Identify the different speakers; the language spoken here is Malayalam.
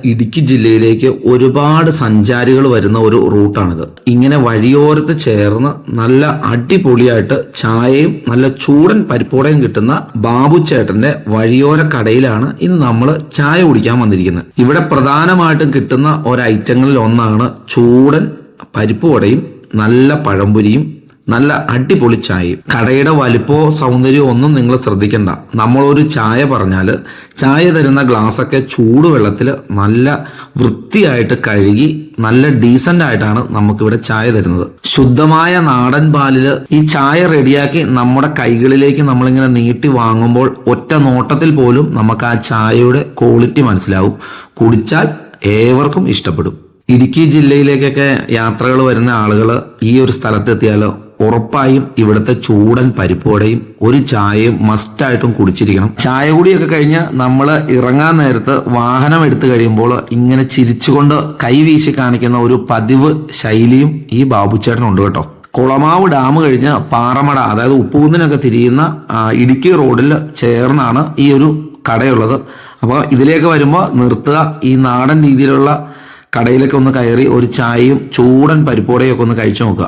Speaker 1: ഇടുക്കി ജില്ലയിലേക്ക് ഒരുപാട് സഞ്ചാരികൾ വരുന്ന ഒരു റൂട്ടാണിത്. ഇങ്ങനെ വഴിയോരത്ത് ചേർന്ന് നല്ല അടിപൊളിയായിട്ട് ചായയും നല്ല ചൂടൻ പരിപ്പോടയും കിട്ടുന്ന ബാബു ചേട്ടന്റെ വഴിയോര കടയിലാണ് ഇന്ന് നമ്മൾ ചായ കുടിക്കാൻ വന്നിരിക്കുന്നത്. ഇവിടെ പ്രധാനമായിട്ടും കിട്ടുന്ന ഒരു ഐറ്റങ്ങളിൽ ഒന്നാണ് ചൂടൻ പരിപ്പുവടയും നല്ല പഴംപൊരിയും നല്ല അടിപൊളി ചായയും. കടയുടെ വലിപ്പമോ സൗന്ദര്യമോ ഒന്നും നിങ്ങൾ ശ്രദ്ധിക്കണ്ട. നമ്മളൊരു ചായ പറഞ്ഞാൽ ചായ തരുന്ന ഗ്ലാസ്സൊക്കെ ചൂടുവെള്ളത്തിൽ നല്ല വൃത്തിയായിട്ട് കഴുകി നല്ല ഡീസന്റ് ആയിട്ടാണ് നമുക്കിവിടെ ചായ തരുന്നത്. ശുദ്ധമായ നാടൻ പാലില് ഈ ചായ റെഡിയാക്കി നമ്മുടെ കൈകളിലേക്ക് നമ്മളിങ്ങനെ നീട്ടി വാങ്ങുമ്പോൾ ഒറ്റ നോട്ടത്തിൽ പോലും നമുക്ക് ആ ചായയുടെ ക്വാളിറ്റി മനസ്സിലാവും. കുടിച്ചാൽ ഏവർക്കും ഇഷ്ടപ്പെടും. ഇടുക്കി ജില്ലയിലേക്കൊക്കെ യാത്രകൾ വരുന്ന ആളുകൾ ഈ ഒരു സ്ഥലത്തെത്തിയാൽ ഉറപ്പായും ഇവിടുത്തെ ചൂടൻ പരിപ്പോടയും ഒരു ചായയും മസ്റ്റായിട്ടും കുടിച്ചിരിക്കണം. ചായ കൂടിയൊക്കെ കഴിഞ്ഞ് നമ്മൾ ഇറങ്ങാൻ നേരത്ത് വാഹനം എടുത്തു കഴിയുമ്പോൾ ഇങ്ങനെ ചിരിച്ചുകൊണ്ട് കൈവീശി കാണിക്കുന്ന ഒരു പതിവ് ശൈലിയും ഈ ബാബുച്ചേട്ടനുണ്ട് കേട്ടോ. കുളമാവ് ഡാം കഴിഞ്ഞ് പാറമട, അതായത് ഉപ്പുകുന്നിനൊക്കെ തിരിയുന്ന ഇടുക്കി റോഡിൽ ചേർന്നാണ് ഈ ഒരു കടയുള്ളത്. അപ്പോൾ ഇതിലേക്ക് വരുമ്പോൾ നിർത്തുക, ഈ നാടൻ രീതിയിലുള്ള കടയിലൊക്കെ ഒന്ന് കയറി ഒരു ചായയും ചൂടൻ പരിപ്പോടയും ഒക്കെ ഒന്ന് കഴിച്ചു നോക്കുക.